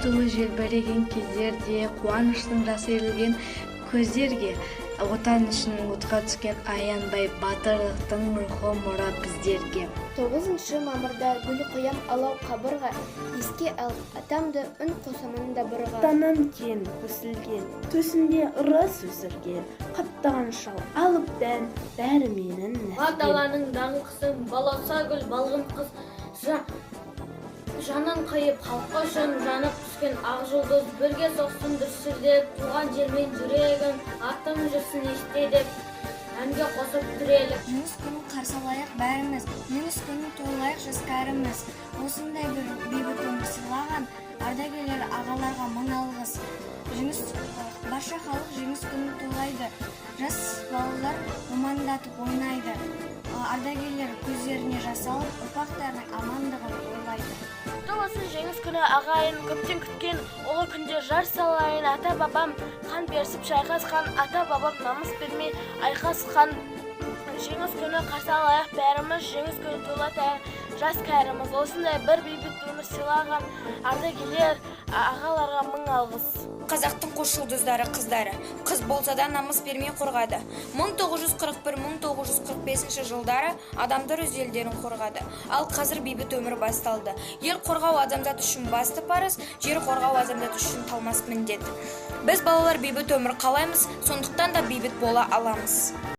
тулы желбіреген кездерде, қуаныштың жасы ерілген көздерге, отанышының отқа түскен аянбай батырлықтың рухы мұра біздерге. 9 мамырда гүл қоям алау қабырға, еске ал атамды үн қосамын да бұрға. Танам кен көсілген, төсінде ырас өсірген, қаптаған шал алып дән, бәрі менің нәсілім. Аталаның даңқысын баласа гүл балғын қыз, жанын қайып халқы үшін жанып түскен ақ жұлдыз, бірге соқсын дүрсілдеп, туған жермен жүрегім атым жүрсін есте деп, әнге қосып түреліп. Жеңіс күнін қарсы алайық бәріміз, жеңіс күнін тойлайық жас кәріміз. Осындай бір бейбіт өмір сыйлаған ардагерлер ағаларға мың алғыс. Барша халық жеңіс күнін тойлайды, жас балалар думандатып ойнайды. Ардагерлер көздеріне жас алып, ұрпақтарының амандығын ойлайды. Осы жеңіс күні ағайын көптен күткен ұлы күнде жар салайын. Ата бабам қан берсіп шайқасқан, ата бабам намыс бермей айқасқан. Жеңіс күні қарсы алайық бәріміз, жеңіс күні тойлатайық жас кәріміз. Осындай бір бейбіт өмір сыйлаған ардагерлер ағаларға мың алғыс. Қазақтың қос жұлдыздары қыздары, қыз болса да намыс бермей қорғады. 1941-1945 жылдары адамдар өз елдерін қорғады. Ал қазір бейбіт өмір басталды. Ел қорғау адамзат үшін басты парыз, жер қорғау адамзат үшін талмас міндет. Біз балалар бейбіт өмір қалаймыз, сондықтан да бейбіт бола аламыз.